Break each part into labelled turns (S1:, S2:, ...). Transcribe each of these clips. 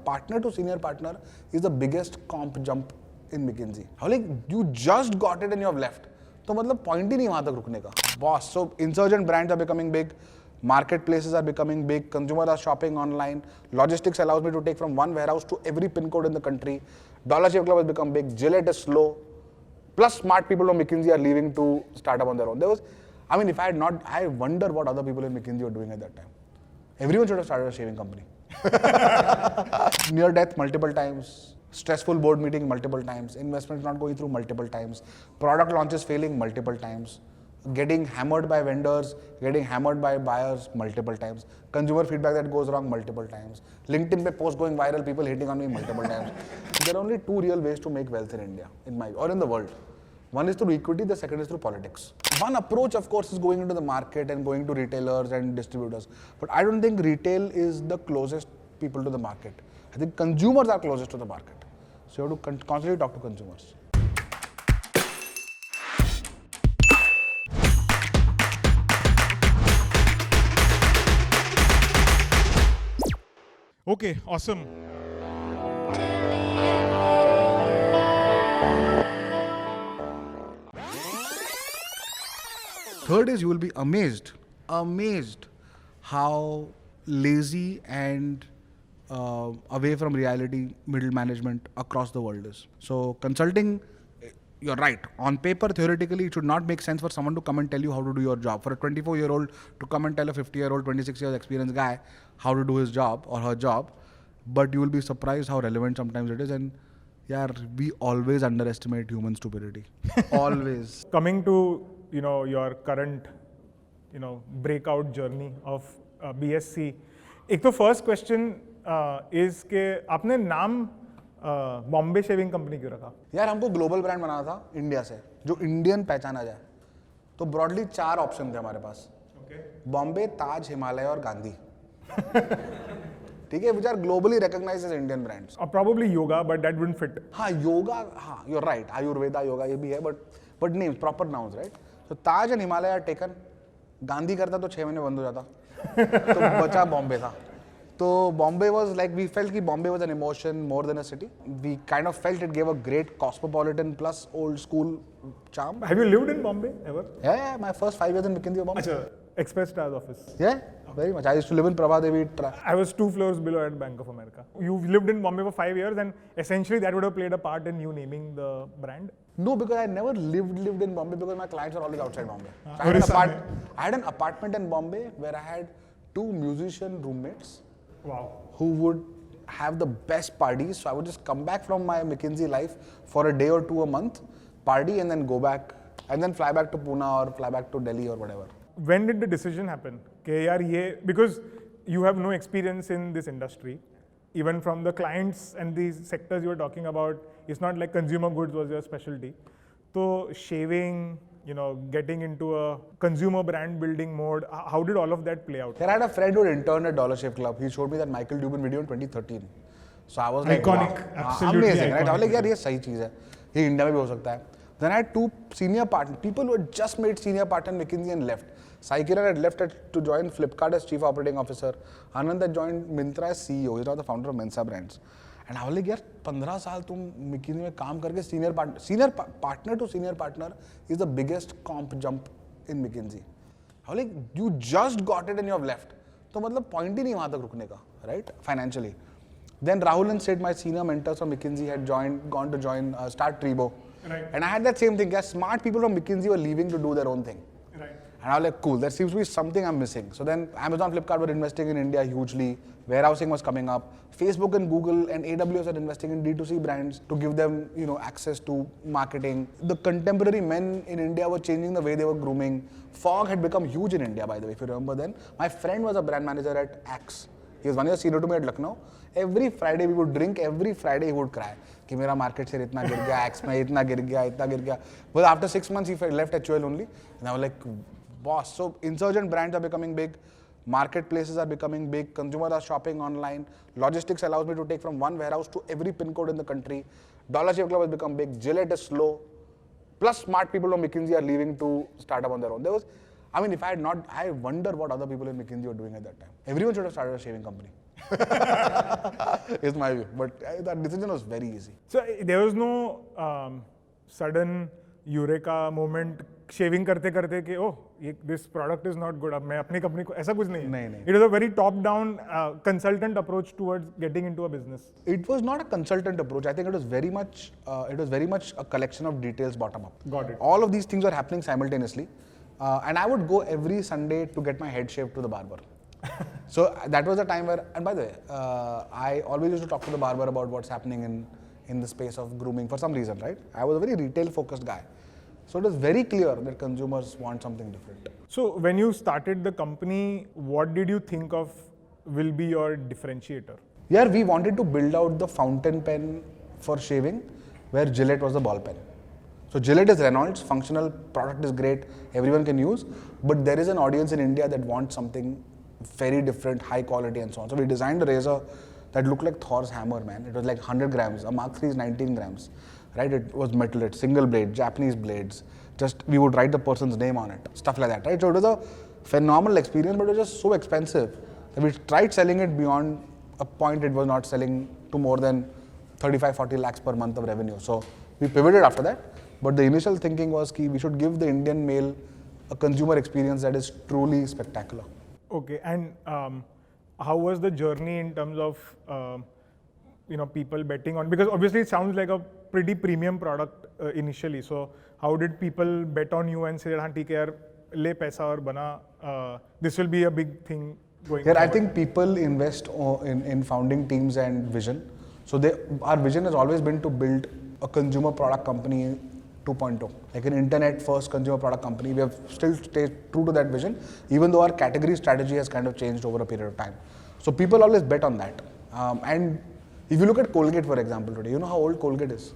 S1: partner to senior partner is the biggest comp jump in McKinsey. I was like, you just got it and you have left. तो मतलब point ही नहीं वहाँ तक रुकने का. Boss, so insurgent brands are becoming big, marketplaces are becoming big, consumers are shopping online, logistics allows me to take from one warehouse to every pin code in the country. Dollar Shave Club has become big, Gillette is slow. Plus smart people from McKinsey are leaving to start up on their own. If I had not, I wonder what other people in McKinsey were doing at that time. Everyone should have started a shaving company. Near death multiple times. Stressful board meeting multiple times, investments not going through multiple times, product launches failing multiple times, getting hammered by vendors, getting hammered by buyers multiple times, consumer feedback that goes wrong multiple times, LinkedIn pe post going viral, people hating on me multiple times. There are only two real ways to make wealth in India, or in the world. One is through equity, the second is through politics. One approach, of course, is going into the market and going to retailers and distributors. But I don't think retail is the closest people to the market. I think consumers are closest to the market. So you have to constantly talk to consumers.
S2: Okay, awesome.
S1: Third is you will be amazed how lazy and away from reality middle management across the world is. So consulting, you're right. On paper, theoretically, it should not make sense for someone to come and tell you how to do your job. For a 24-year-old to come and tell a 50-year-old, 26 years experienced guy how to do his job or her job. But you will be surprised how relevant sometimes it is. And yeah, we always underestimate human stupidity. Always.
S2: Coming to your current breakout journey of BSc. एक तो first question is के आपने नाम Bombay shaving company क्यों रखा?
S1: यार हमको global brand बनाना था इंडिया से जो इंडियन पहचाना जाए. तो ब्रॉडली 4 ऑप्शन थे हमारे पास. बॉम्बे, ताज, हिमालय और गांधी. ठीक है, which are globally recognized as Indian brands.
S2: Probably yoga, but that wouldn't fit.
S1: हाँ, yoga, हाँ, you're right. Ayurveda, yoga ये भी है, but names, proper nouns, right? So Taj and Himalaya are taken. Gandhi करता तो 6 महीने बंद हो जाता. तो बचा बॉम्बे था. So Bombay was like, we felt that Bombay was an emotion more than a city. We kind of felt it gave a great cosmopolitan plus old school charm.
S2: Have you lived in Bombay ever?
S1: Yeah, my first 5 years in McKinsey were Bombay.
S2: Achha, Express Stars office.
S1: Yeah, very much. I used to live in Prabhadevi.
S2: I was 2 floors below at Bank of America. You've lived in Bombay for 5 years and essentially that would have played a part in you naming the brand?
S1: No, because I never lived in Bombay because my clients were always outside Bombay. So I had an apartment in Bombay where I had 2 musician roommates.
S2: Wow.
S1: Who would have the best parties. So I would just come back from my McKinsey life for a day or 2 a month, party and then go back and then fly back to Pune or fly back to Delhi or whatever.
S2: When did the decision happen? Because you have no experience in this industry, even from the clients and these sectors you were talking about, it's not like consumer goods was your specialty. So shaving, getting into a consumer brand building mode, how did all of that play out?
S1: I had a friend who interned at Dollar Shave Club. He showed me that Michael Dubin video in 2013. So I was like,
S2: iconic,
S1: wow,
S2: absolutely
S1: amazing,
S2: iconic.
S1: Right? I was like, yeah, this is a thing. This India mein bhi ho sakta hai. Then I had 2 senior partners, people who had just made senior partner in McKinsey and left. Sai Kiran had left to join Flipkart as Chief Operating Officer. Anand had joined Myntra as CEO. He's now the founder of Mensa Brands. And I was like, यार 15 साल तुम McKinsey में काम करके senior partner to senior partner is the biggest comp jump in McKinsey. I was like, you just got it and you have left. तो मतलब point ही नहीं वहाँ तक रुकने का, right? Financially. Then Rahul and Sid, my senior mentors from McKinsey, had gone to join start Trebo.
S2: Right.
S1: And I had that same thing. Smart people from McKinsey were leaving to do their own thing.
S2: Right.
S1: And I was like, cool, there seems to be something I'm missing. So then Amazon, Flipkart were investing in India hugely. Warehousing was coming up. Facebook and Google and AWS are investing in D2C brands to give them, access to marketing. The contemporary men in India were changing the way they were grooming. Fog had become huge in India, by the way, if you remember then. My friend was a brand manager at Axe. He was 1 year senior to me at Lucknow. Every Friday we would drink, every Friday he would cry. कि मेरा market share इतना गिर गया, Axe में इतना गिर गया. But after 6 months he left HUL only. And I was like, boss. So insurgent brands are becoming big. Marketplaces are becoming big. Consumers are shopping online. Logistics allows me to take from one warehouse to every pin code in the country. Dollar Shave Club has become big. Gillette is slow. Plus smart people from McKinsey are leaving to start up on their own. If I had not, I wonder what other people in McKinsey were doing at that time. Everyone should have started a shaving company. is my view. But that decision was very easy.
S2: So there was no sudden eureka moment shaving करते करते कि oh this product is not good अब मैं अपनी company को ऐसा कुछ नहीं है. It was a very top down consultant approach towards getting into a business.
S1: It was not a consultant approach. I think it was very much a collection of details bottom up.
S2: Got it.
S1: All of these things were happening simultaneously, and I would go every Sunday to get my head shaved to the barber. So that was the time where, and by the way, I always used to talk to the barber about what's happening in the space of grooming for some reason, right? I was a very retail focused guy. So it was very clear that consumers want something different.
S2: So when you started the company, what did you think of will be your differentiator?
S1: Yeah, we wanted to build out the fountain pen for shaving where Gillette was the ball pen. So Gillette is Reynolds, functional, product is great, everyone can use, but there is an audience in India that wants something very different, high quality and so on. So we designed a razor that looked like Thor's hammer, man. It was like 100 grams, a Mark III is 19 grams. Right, it was metal, it's single blade, Japanese blades. Just we would write the person's name on it, stuff like that, right? So it was a phenomenal experience, but it was just so expensive that we tried selling it beyond a point. It was not selling to more than 35-40 lakhs per month of revenue. So we pivoted after that. But the initial thinking was that we should give the Indian male a consumer experience that is truly spectacular.
S2: Okay, and how was the journey in terms of people betting on, because obviously it sounds like a pretty premium product initially. So how did people bet on you and say, "हाँ ठीक है यार, ले पैसा और बना, this will be a big thing going forward"?
S1: I think people invest in founding teams and vision. So our vision has always been to build a consumer product company 2.0, like an internet first consumer product company. We have still stayed true to that vision, even though our category strategy has kind of changed over a period of time. So people always bet on that. And if you look at Colgate, for example, today, you know how old Colgate is?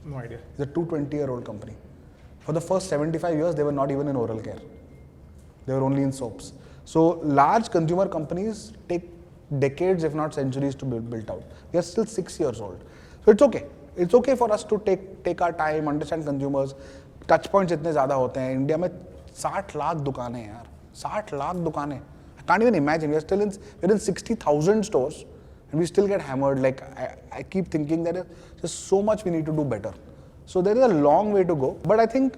S2: No idea.
S1: It's a 220-year-old company. For the first 75 years, they were not even in oral care. They were only in soaps. So large consumer companies take decades, if not centuries, to build out. We are still 6 years old. So it's okay. It's okay for us to take our time, understand consumers. Touch points इतने ज़्यादा होते हैं. India में 60 लाख दुकानें हैं यार. 60 लाख दुकानें. I can't even imagine. We're in 60,000 stores. And we still get hammered. Like I keep thinking that there's so much we need to do better. So there is a long way to go. But I think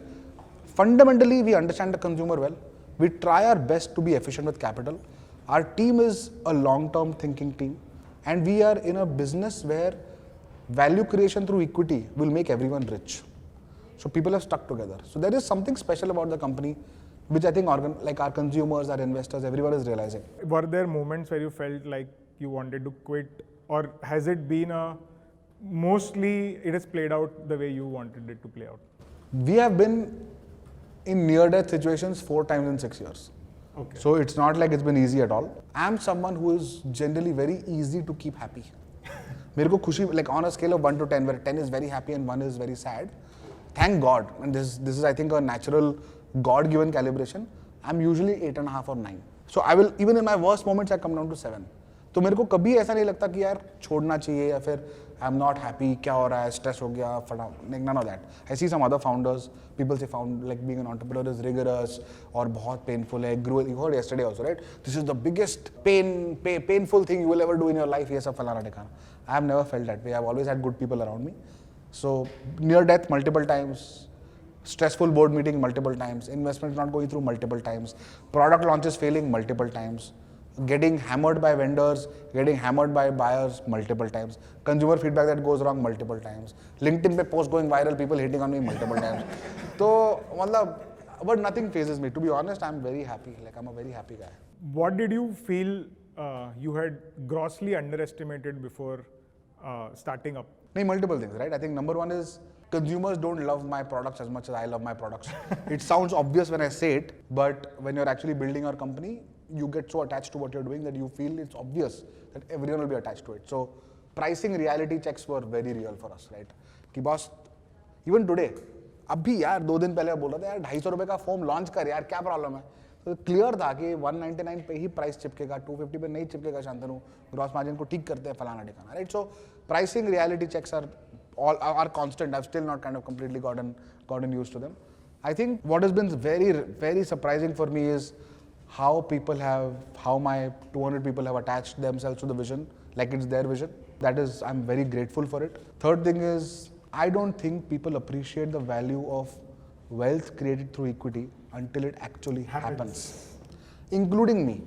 S1: fundamentally we understand the consumer well. We try our best to be efficient with capital. Our team is a long-term thinking team. And we are in a business where value creation through equity will make everyone rich. So people have stuck together. So there is something special about the company, which I think like our consumers, our investors, everyone is realizing.
S2: Were there moments where you felt like you wanted to quit, or has it been mostly it has played out the way you wanted it to play out?
S1: We have been in near-death situations 4 times in 6 years.
S2: Okay.
S1: So it's not like it's been easy at all. I'm someone who is generally very easy to keep happy. मेरे को खुशी, like on a scale of 1 to 10, where 10 is very happy and 1 is very sad, thank God, and this is I think a natural God-given calibration, I'm usually 8.5 or 9. So I will, even in my worst moments, I come down to 7. तो मेरे को कभी ऐसा नहीं लगता कि यार छोड़ना चाहिए या फिर आई एम नॉट हैप्पी, क्या हो रहा है, स्ट्रेस हो गया, फटा, none of that. I see some other founders, people say like being an entrepreneur is rigorous और बहुत painful है. You heard yesterday also, right? This is the biggest painful thing you will ever do in your life. ये सब फलाना ठिकाना. I have never felt that way. I've always had good people around me. So near death multiple times, stressful board meeting multiple times, investments not going through multiple times, product launches failing multiple times, getting hammered by vendors, getting hammered by buyers multiple times, consumer feedback that goes wrong multiple times, LinkedIn pe post going viral, people hitting on me multiple times. So, but nothing phases me. To be honest, I'm very happy. Like I'm a very happy guy.
S2: What did you feel you had grossly underestimated before starting up?
S1: Multiple things, right? I think number one is consumers don't love my products as much as I love my products. It sounds obvious when I say it, but when you're actually building your company, you get so attached to what you're doing that you feel it's obvious that everyone will be attached to it. So pricing reality checks were very real for us, right? कि boss, even today, अभी यार 2 दिन पहले बोल रहा था यार 250 रुपए का फोम लॉन्च कर यार, क्या प्रॉब्लम है? तो क्लियर था कि 199 पे ही प्राइस चिपकेगा, 250 पे नहीं चिपकेगा, शांतनु ग्रॉस मार्जिन को ठीक करते हैं फलाना ठिकाना, right? So pricing reality checks are constant. I've still not kind of completely gotten used to them. I think what has been very, very surprising for me is how my 200 people have attached themselves to the vision, like it's their vision. That is, I'm very grateful for it. Third thing is, I don't think people appreciate the value of wealth created through equity until it actually happens. Including me.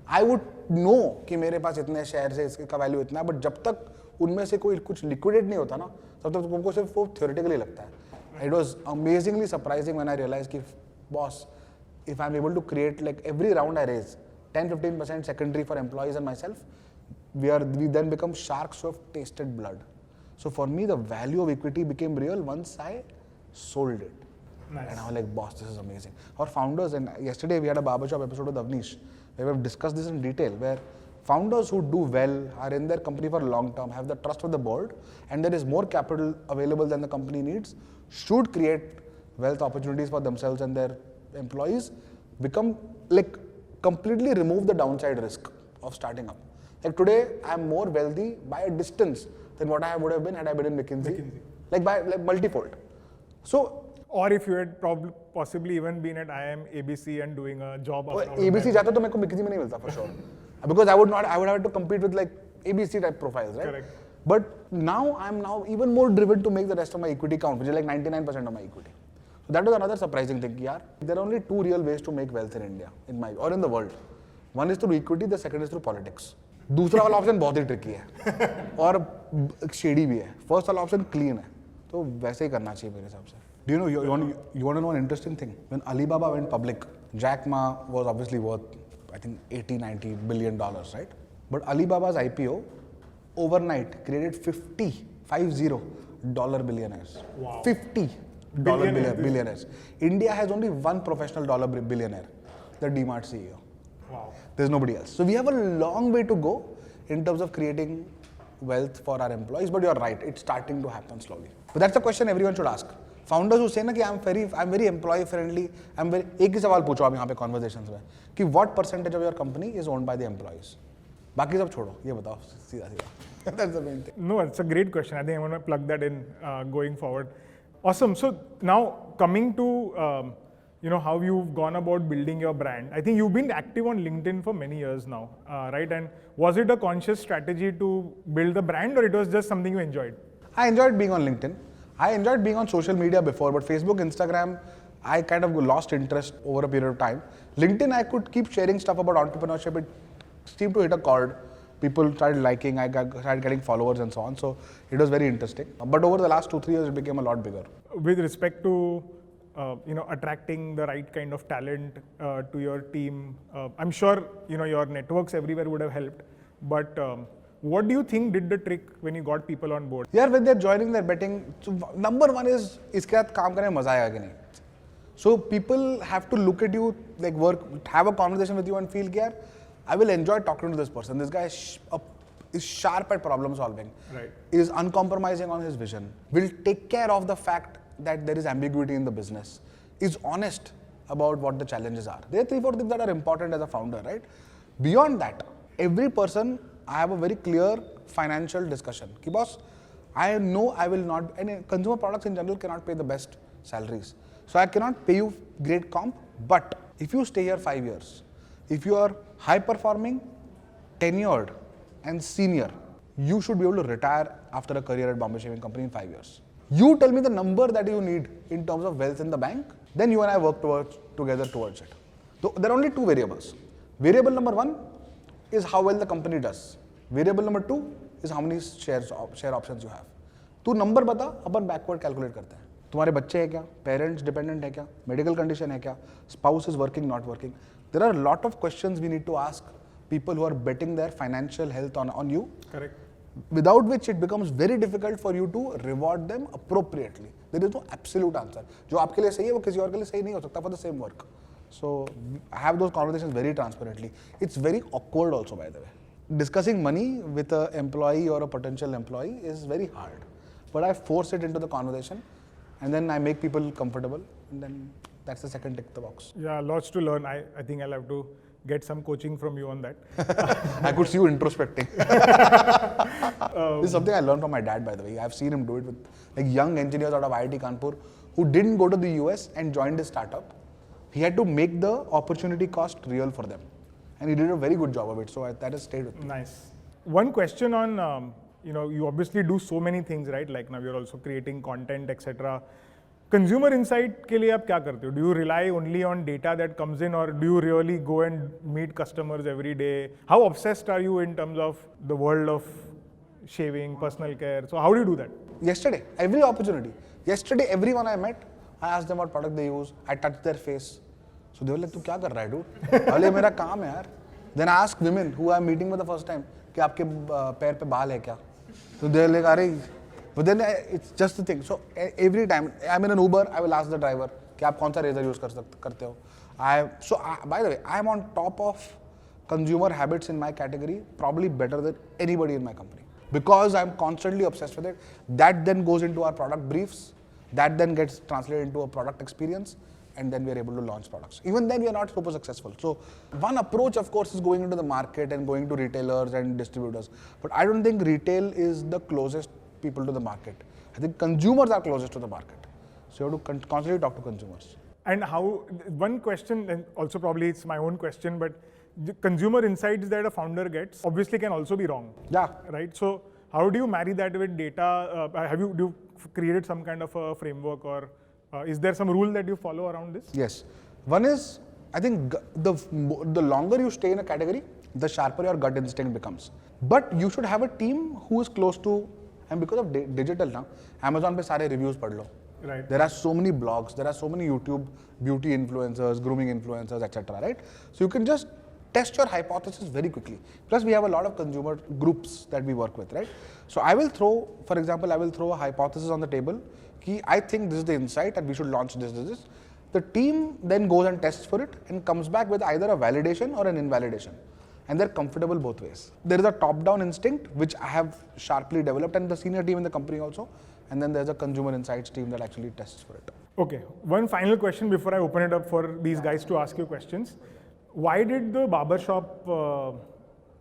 S1: I would know कि मेरे पास इतने share है, इसका value इतना है, but जब तक उनमें से कोई कुछ लिक्विडेट नहीं होता ना, तब तक तुमको सिर्फ वो theoretically लगता है. It was amazingly surprising when I realized कि boss, if I'm able to create like every round I raise 10-15% secondary for employees and myself, we then become sharks who have tasted blood. So for me, the value of equity became real once I sold it. Nice. And I was like, boss, this is amazing. Our founders, and yesterday we had a barbershop episode with Avnish, where we have discussed this in detail, where founders who do well are in their company for long term, have the trust of the board, and there is more capital available than the company needs, should create wealth opportunities for themselves and their employees, become like completely remove the downside risk of starting up. Like today, I am more wealthy by a distance than what I would have been had I been in McKinsey. Like by like multifold. So,
S2: or if you had possibly even been at IIM, ABC and doing a job.
S1: ABC जाता तो मेरे को McKinsey में नहीं मिलता for sure. Because I would have to compete with like ABC type profiles, right?
S2: Correct.
S1: But now I'm even more driven to make the rest of my equity count, which is like 99% of my equity. So that was another surprising thing. Yaar, there are only two real ways to make wealth in India, or in the world. One is through equity, the second is through politics. दूसरा वाला option बहुत ही tricky है और shady भी है. First वाला option clean है, तो वैसे ही करना चाहिए मेरे हिसाब से. Do you know, you want to know an interesting thing? When Alibaba went public, Jack Ma was obviously worth, I think, $80-90 billion, right? But Alibaba's IPO overnight created 50 dollar billionaires. Wow. 50 dollar billionaires. India has only one professional dollar billionaire, the DMart CEO.
S2: Wow.
S1: There's nobody else. So we have a long way to go in terms of creating wealth for our employees, but you're right, it's starting to happen slowly. But that's the question everyone should ask. Founders who say ना कि I'm very employee friendly, एक ही सवाल पूछो आप यहाँ पे conversations में कि what percentage of your company is owned by the employees? बाकी सब छोड़ो, ये बताओ सीधा. That's the main thing.
S2: No, it's a great question. I think I'm going to plug that in going forward. Awesome. So now coming to how you've gone about building your brand. I think you've been active on LinkedIn for many years now, right? And was it a conscious strategy to build the brand, or it was just something you enjoyed?
S1: I enjoyed being on LinkedIn. I enjoyed being on social media before, but Facebook, Instagram, I kind of lost interest over a period of time. LinkedIn, I could keep sharing stuff about entrepreneurship. It seemed to hit a chord. People started liking, started getting followers and so on. So it was very interesting. But over the last 2-3 years, it became a lot bigger.
S2: With respect to attracting the right kind of talent to your team, I'm sure your networks everywhere would have helped. But what do you think did the trick when you got people on board?
S1: Yeah, when they're joining, they're betting. So number one is, इसके साथ काम करने में मजा आएगा कि नहीं. So people have to look at you, like work, have a conversation with you and feel, yeah, I will enjoy talking to this person. This guy is sharp at problem solving.
S2: Right.
S1: Is uncompromising on his vision. Will take care of the fact that there is ambiguity in the business. Is honest about what the challenges are. There are 3-4 things that are important as a founder, right? Beyond that, every person, I have a very clear financial discussion. Ki boss, I know I will not, and consumer products in general cannot pay the best salaries. So I cannot pay you great comp, but if you stay here 5 years, if you are high performing, tenured and senior, you should be able to retire after a career at Bombay Shaving Company in 5 years. You tell me the number that you need in terms of wealth in the bank, then you and I work together towards it. So there are only two variables. Variable number one is how well the company does. Variable number two is how many share options you have. तू number बता, अपन backward calculate करते हैं. तुम्हारे बच्चे हैं क्या? Parents dependent है क्या? Medical condition है क्या? Spouse is working, not working. There are a lot of questions we need to ask people who are betting their financial health on you.
S2: Correct.
S1: Without which it becomes very difficult for you to reward them appropriately. There is no absolute answer. जो आपके लिए सही है वो किसी और के लिए सही नहीं हो सकता for the same work. So I have those conversations very transparently. It's very awkward also, by the way. Discussing money with an employee or a potential employee is very hard. But I force it into the conversation and then I make people comfortable and then that's the second tick the box.
S2: Yeah, lots to learn. I think I'll have to get some coaching from you on that.
S1: I could see you introspecting. This is something I learned from my dad, by the way. I've seen him do it with like young engineers out of IIT Kanpur who didn't go to the US and joined his startup. He had to make the opportunity cost real for them. And he did a very good job of it. So that has stayed with me.
S2: Nice. One question on, you obviously do so many things, right? Like now you're also creating content, etc. Consumer insight के लिए आप क्या करते हो? Do you rely only on data that comes in, or do you really go and meet customers every day? How obsessed are you in terms of the world of shaving, personal care? So how do you do that?
S1: Yesterday, every opportunity. Yesterday, everyone I met, I asked them what product they use. I touched their face. So they were like, "तू क्या कर रहा है, dude? अरे मेरा काम है यार." Then I ask women who I'm meeting for the first time, कि आपके पैर पे बाल है क्या? So they're like, "अरे." But then it's just the thing. So every time I'm in an Uber, I will ask the driver कि आप कौन सा razor use करते हो. By the way, I'm on top of consumer habits in my category, probably better than anybody in my company, because I'm constantly obsessed with it. That then goes into our product briefs. That then gets translated into a product experience, and then we are able to launch products. Even then, we are not super successful. So one approach, of course, is going into the market and going to retailers and distributors. But I don't think retail is the closest people to the market. I think consumers are closest to the market. So you have to constantly talk to consumers.
S2: And how, one question, and also probably it's my own question, but the consumer insights that a founder gets obviously can also be wrong.
S1: Yeah.
S2: Right? So how do you marry that with data? Do you created some kind of a framework, or is there some rule that you follow around this?
S1: Yes. One is, I think the longer you stay in a category, the sharper your gut instinct becomes. But you should have a team who is close to, and because of digital now, Amazon pe sare reviews pad lo.
S2: Right.
S1: There are so many blogs, there are so many YouTube beauty influencers, grooming influencers, etc. Right? So you can just test your hypothesis very quickly. Plus, we have a lot of consumer groups that we work with, right? So I will throw, for example, a hypothesis on the table. I think this is the insight and we should launch this. The team then goes and tests for it and comes back with either a validation or an invalidation. And they're comfortable both ways. There is a top-down instinct, which I have sharply developed, and the senior team in the company also. And then there's a consumer insights team that actually tests for it.
S2: Okay, one final question before I open it up for these guys to ask you questions. Why did the barbershop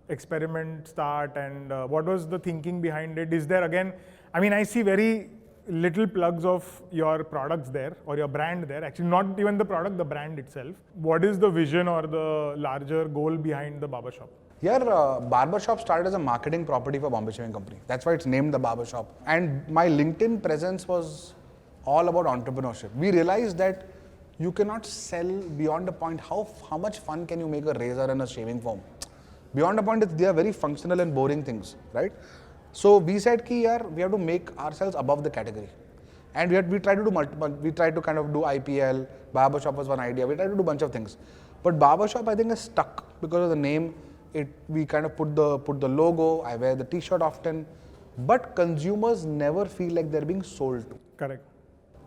S2: experiment start, and what was the thinking behind it? Is there, again, I see very little plugs of your products there or your brand there. Actually, not even the product, the brand itself. What is the vision or the larger goal behind the barbershop?
S1: Here, barbershop started as a marketing property for Bombay Shaving Company. That's why it's named the barbershop. And my LinkedIn presence was all about entrepreneurship. We realized that you cannot sell beyond a point. How much fun can you make a razor and a shaving foam? Beyond a point, they are very functional and boring things, right? So we said we have to make ourselves above the category. And we tried to do we tried to kind of do IPL, barbershop was one idea, we tried to do a bunch of things. But barbershop, I think, is stuck because of the name. We kind of put the logo, I wear the t-shirt often, but consumers never feel like they're being sold to.
S2: Correct.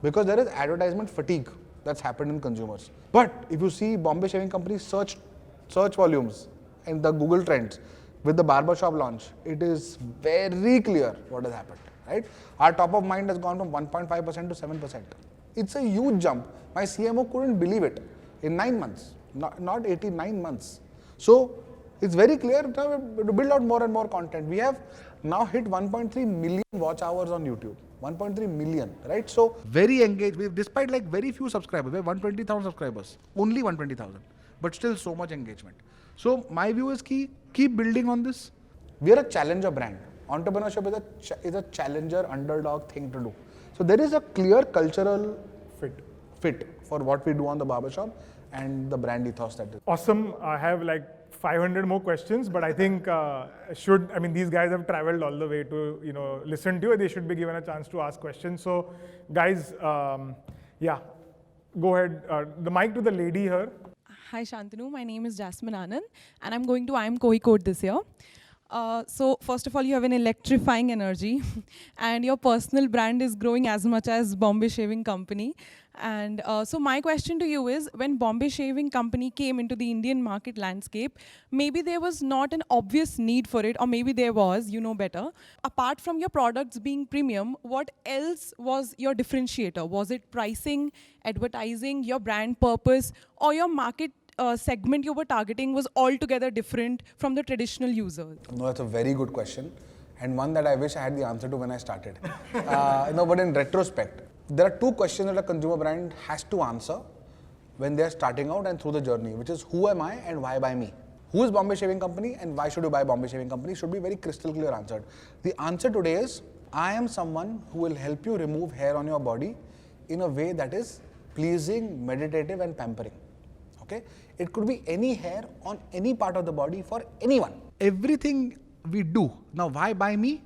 S1: Because there is advertisement fatigue that's happened in consumers. But if you see Bombay Shaving Company search volumes and the Google trends with the barbershop launch, it is very clear what has happened, right? Our top of mind has gone from 1.5% to 7%. It's a huge jump. My CMO couldn't believe it in 9 months, not 18, 9 months. So it's very clear to build out more and more content. We have now hit 1.3 million watch hours on YouTube. 1.3 million, right? So very engaged. Despite like very few subscribers, we have 120,000 subscribers, only 120,000, but still so much engagement. So my view is keep building on this. We are a challenger brand. Entrepreneurship is a challenger underdog thing to do. So there is a clear cultural fit for what we do on the barbershop and the brand ethos that is.
S2: Awesome. I have like 500 more questions, but I think these guys have traveled all the way to listen to you. They should be given a chance to ask questions. So guys, go ahead. The mic to the lady here.
S3: Hi Shantanu, my name is Jasmine Anand and I'm going to IIM Kohikote this year. So first of all, you have an electrifying energy and your personal brand is growing as much as Bombay Shaving Company. And so my question to you is, when Bombay Shaving Company came into the Indian market landscape, maybe there was not an obvious need for it, or maybe there was, you know better. Apart from your products being premium, what else was your differentiator? Was it pricing, advertising, your brand purpose, or your market segment you were targeting was altogether different from the traditional users?
S1: No, that's a very good question, and one that I wish I had the answer to when I started. But in retrospect, there are two questions that a consumer brand has to answer when they're starting out and through the journey, which is who am I and why buy me? Who is Bombay Shaving Company and why should you buy Bombay Shaving Company should be very crystal clear answered. The answer today is, I am someone who will help you remove hair on your body in a way that is pleasing, meditative and pampering. Okay? It could be any hair on any part of the body for anyone. Everything we do. Now why buy me?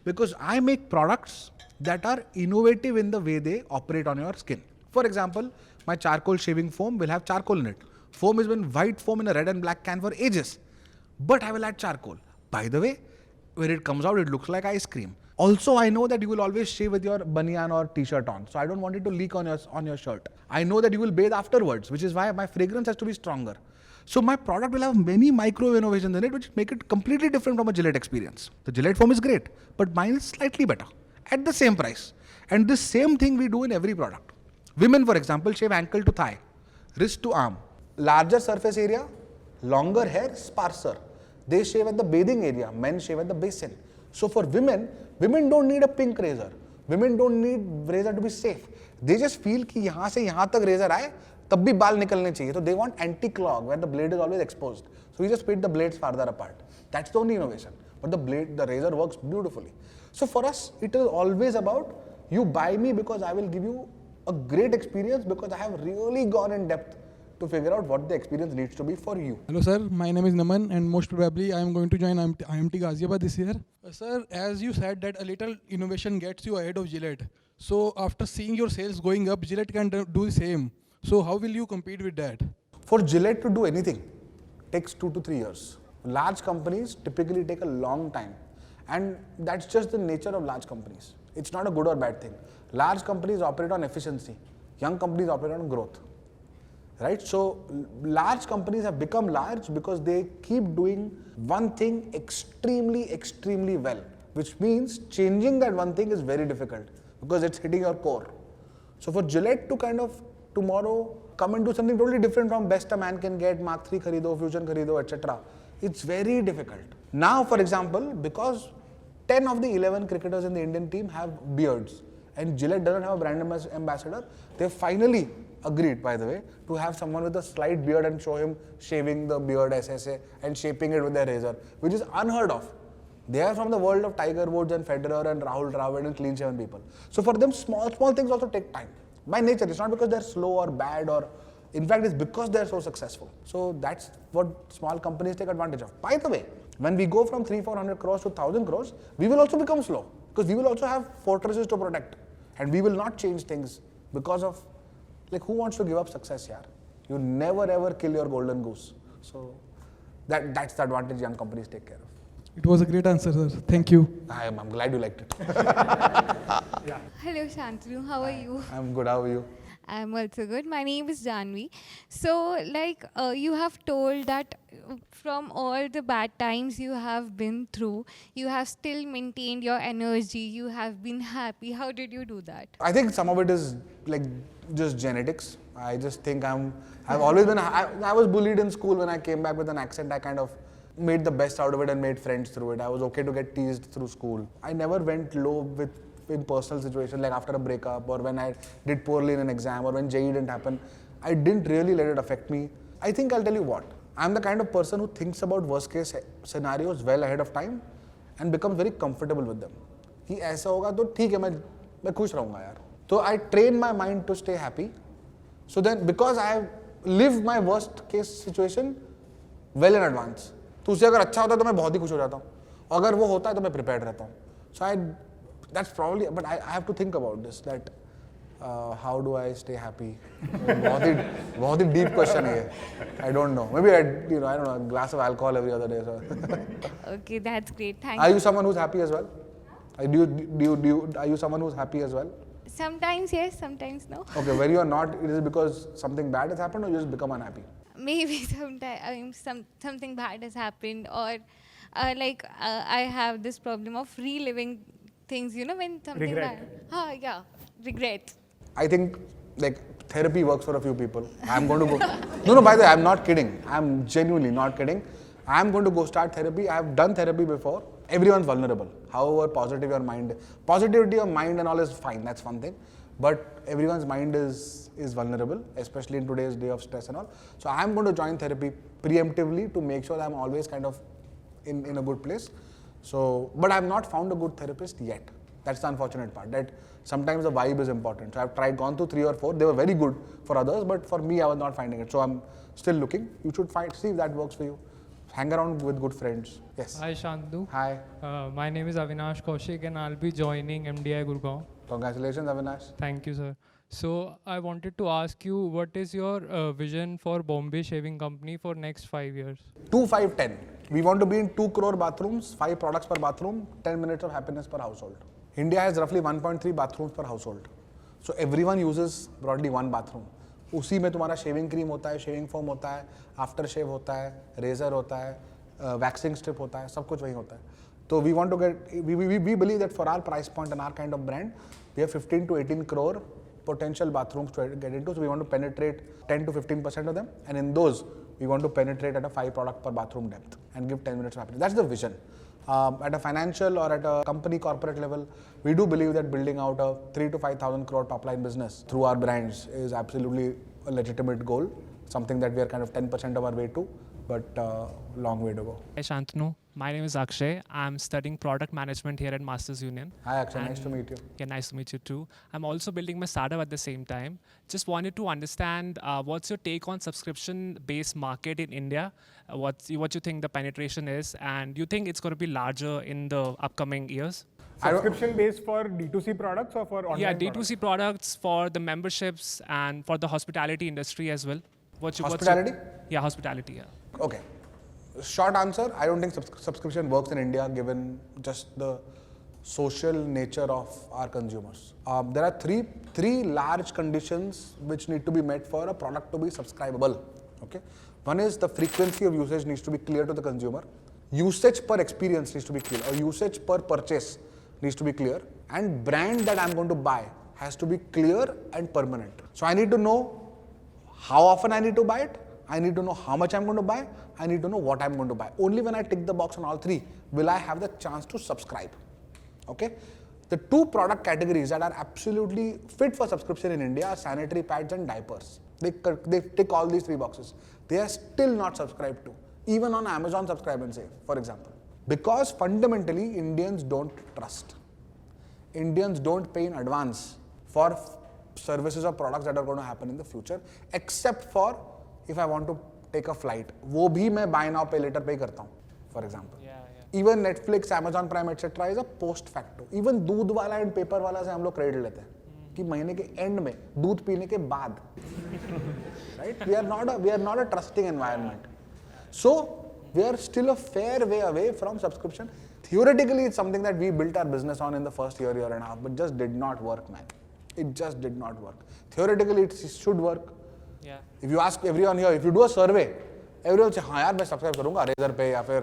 S1: Because I make products that are innovative in the way they operate on your skin. For example, my charcoal shaving foam will have charcoal in it. Foam has been white foam in a red and black can for ages. But I will add charcoal. By the way, when it comes out, it looks like ice cream. Also, I know that you will always shave with your banyan or t-shirt on. So I don't want it to leak on your shirt. I know that you will bathe afterwards, which is why my fragrance has to be stronger. So my product will have many micro innovations in it, which make it completely different from a Gillette experience. The Gillette foam is great, but mine is slightly better at the same price. And this same thing we do in every product. Women, for example, shave ankle to thigh, wrist to arm. Larger surface area, longer hair, sparser. They shave at the bathing area, men shave at the basin. So for women don't need a pink razor. Women don't need razor to be safe. They just feel कि यहाँ से यहाँ तक razor आए, तब भी बाल निकलने चाहिए. So they want anti-clog, where the blade is always exposed. So we just split the blades farther apart. That's the only innovation. But the razor works beautifully. So for us, it is always about, you buy me because I will give you a great experience, because I have really gone in depth to figure out what the experience needs to be for you.
S4: Hello sir, my name is Naman and most probably I am going to join IIMT Ghaziabad this year. Sir, as you said that a little innovation gets you ahead of Gillette. So after seeing your sales going up, Gillette can do the same. So how will you compete with that?
S1: For Gillette to do anything takes 2 to 3 years. Large companies typically take a long time, and that's just the nature of large companies. It's not a good or bad thing. Large companies operate on efficiency. Young companies operate on growth. Right? So large companies have become large because they keep doing one thing extremely, extremely well, which means changing that one thing is very difficult because it's hitting your core. So for Gillette to kind of tomorrow come and do something totally different from best a man can get, Mark 3 kharido, Fusion kharido, etc. It's very difficult. Now, for example, because 10 of the 11 cricketers in the Indian team have beards and Gillette doesn't have a brand ambassador, they finally agreed, by the way, to have someone with a slight beard and show him shaving the beard SSA and shaping it with their razor, which is unheard of. They are from the world of Tiger Woods and Federer and Rahul Dravid and clean shaven people. So for them, small things also take time. By nature, it's not because they're slow or bad, or in fact, it's because they're so successful. So that's what small companies take advantage of. By the way, when we go from 300-400 crores to 1,000 crores, we will also become slow because we will also have fortresses to protect, and we will not change things because of, like, who wants to give up success here? You never ever kill your golden goose. So that's the advantage young companies take care of.
S4: It was a great answer, sir. Thank you.
S1: I'm glad you liked it.
S5: Hello Shantanu, how are you?
S1: I'm good. How are you?
S5: I'm also good. My name is Janvi. So, you have told that from all the bad times you have been through, you have still maintained your energy, you have been happy. How did you do that?
S1: I think some of it is like just genetics. I just think I've always been, I was bullied in school. When I came back with an accent, I kind of made the best out of it and made friends through it. I was okay to get teased through school. I never went low in personal situations, like after a breakup or when I did poorly in an exam or when JEE didn't happen. I didn't really let it affect me. I think I'll tell you what, I'm the kind of person who thinks about worst case scenarios well ahead of time and becomes very comfortable with them. कि ऐसा होगा तो ठीक है, मैं खुश रहूँगा यार. So I train my mind to stay happy. So then, because I have lived my worst case situation well in advance, तो उससे अगर अच्छा होता है तो मैं बहुत ही खुश हो जाता हूँ. अगर वो होता है तो मैं prepared रहता हूँ. So that's probably, but I have to think about this, that how do I stay happy? बहुत ही deep question है. I don't know. Maybe I don't know, a glass of alcohol every other day. So.
S5: Okay, that's great. Thank
S1: Are
S5: you.
S1: you someone who's happy as well? Are you someone who's happy as well?
S5: Sometimes yes, sometimes no.
S1: Okay, when you are not, it is because something bad has happened or you just become unhappy?
S5: Maybe sometimes something bad has happened, or I have this problem of reliving things, when something
S2: Regret.
S5: bad. Yeah, regret.
S1: I think like therapy works for a few people. I'm going to go. No, by the way, I'm not kidding. I'm genuinely not kidding. I'm going to go start therapy. I have done therapy before. Everyone's vulnerable. However positive your mind, positivity of mind and all is fine. That's one thing. but everyone's mind is vulnerable, especially in today's day of stress and all. So I'm going to join therapy preemptively to make sure that I'm always kind of in a good place. So, but I've not found a good therapist yet. That's the unfortunate part, that sometimes the vibe is important. So I've gone through 3 or 4. They were very good for others, but for me, I was not finding it. So I'm still looking. You should see if that works for you. Hang around with good friends. Yes.
S6: Hi Shantanu.
S1: Hi.
S6: My name is Avinash Kaushik and I'll be joining MDI Gurgaon.
S1: Congratulations, Avinash.
S6: Thank you, sir. So I wanted to ask you, what is your vision for Bombay Shaving Company for next 5 years?
S1: 2, 5, 10. We want to be in 2 crore bathrooms, 5 products per bathroom, 10 minutes of happiness per household. India has roughly 1.3 bathrooms per household. So everyone uses broadly 1 bathroom. उसी में तुम्हारा shaving cream होता है, shaving foam होता है, after shave होता है, razor होता है, वैक्सिंग स्ट्रिप होता है, सब कुछ वही होता है. So we want to we believe that for our price point and our kind of brand, we have 15 to 18 crore potential bathrooms to get into. So we want to penetrate 10 to 15% of them, and in those we want to penetrate at a 5 product per bathroom depth and give 10 minutes of happiness. That's the vision. At a financial or at a company corporate level, we do believe that building out a 3 to 5,000 crore top line business through our brands is absolutely a legitimate goal, something that we are kind of 10% of our way to, but long way to go.
S6: Hi Shantanu. My name is Akshay. I'm studying product management here at Masters Union.
S1: Hi Akshay, nice to meet you.
S6: Yeah, nice to meet you too. I'm also building my startup at the same time. Just wanted to understand what's your take on subscription-based market in India? What you think the penetration is, and do you think it's going to be larger in the upcoming years?
S2: Subscription based for D2C products or for online?
S6: Yeah, D2C products for the memberships and for the hospitality industry as well.
S1: Hospitality?
S6: Yeah, hospitality. Yeah.
S1: Okay. Short answer, I don't think subscription works in India given just the social nature of our consumers. There are three large conditions which need to be met for a product to be subscribable. Okay. One is the frequency of usage needs to be clear to the consumer. Usage per experience needs to be clear, or usage per purchase needs to be clear. And brand that I'm going to buy has to be clear and permanent. So I need to know how often I need to buy it. I need to know how much I'm going to buy. I need to know what I'm going to buy. Only when I tick the box on all 3 will I have the chance to subscribe. Okay? The 2 product categories that are absolutely fit for subscription in India are sanitary pads and diapers. They tick all these 3 boxes. They are still not subscribed to, even on Amazon Subscribe and Save, for example. Because fundamentally, Indians don't trust. Indians don't pay in advance for services or products that are going to happen in the future, except for if I want to take a flight. वो भी मैं buy now pay later pay करता हूँ, for example. Even Netflix, Amazon Prime, etc. is a post facto. Even दूध वाला and paper वाला से हम लोग credit लेते हैं कि महीने के end में दूध पीने के बाद. Right? We are not a trusting environment. So we are still a fair way away from subscription. Theoretically, it's something that we built our business on in the first year and a half, but just did not work, man. It just did not work. Theoretically, it should work.
S6: Yeah.
S1: If you ask everyone here, if you do a survey, everyone will say, हाँ यार मैं subscribe करूँगा Razor पे या फिर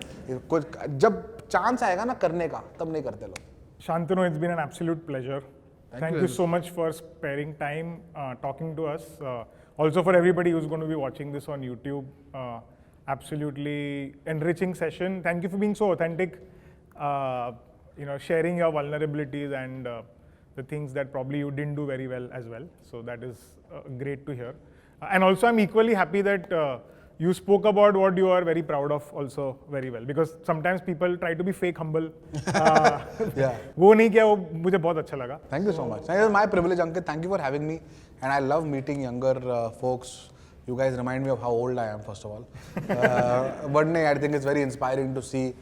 S1: कुछ जब chance आएगा ना करने का तब नहीं करते लोग.
S2: Shantanu, it's been an absolute pleasure. Thank you so much for sparing time talking to us. Also for everybody who's going to be watching this on YouTube, absolutely enriching session. Thank you for being so authentic, sharing your vulnerabilities and the things that probably you didn't do very well as well. So that is great to hear. And also I'm equally happy that you spoke about what you are very proud of also very well, because sometimes people try to be fake humble.
S1: Yeah.
S2: वो नहीं किया, वो मुझे बहुत अच्छा लगा.
S1: Thank you so much. It was my privilege, Ankit. Thank you for having me. And I love meeting younger folks. You guys remind me of how old I am, first of all. But no, I think it's very inspiring to see,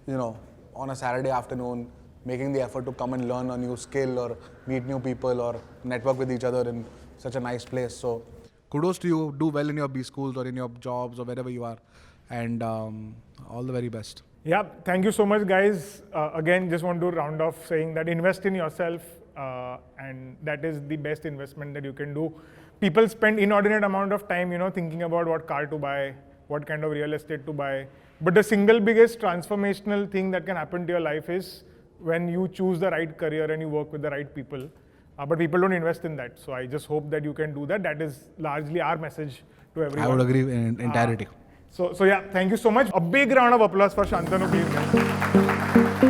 S1: on a Saturday afternoon, making the effort to come and learn a new skill or meet new people or network with each other in such a nice place. So kudos to you. Do well in your B schools or in your jobs or wherever you are. And all the very best.
S2: Yeah, thank you so much, guys. Again, just want to round off saying that invest in yourself, and that is the best investment that you can do. People spend inordinate amount of time, thinking about what car to buy, what kind of real estate to buy. But the single biggest transformational thing that can happen to your life is when you choose the right career and you work with the right people. But people don't invest in that. So I just hope that you can do that. That is largely our message to everyone.
S1: I would agree in entirety.
S2: So yeah, thank you so much. A big round of applause for Shantanu, please, guys.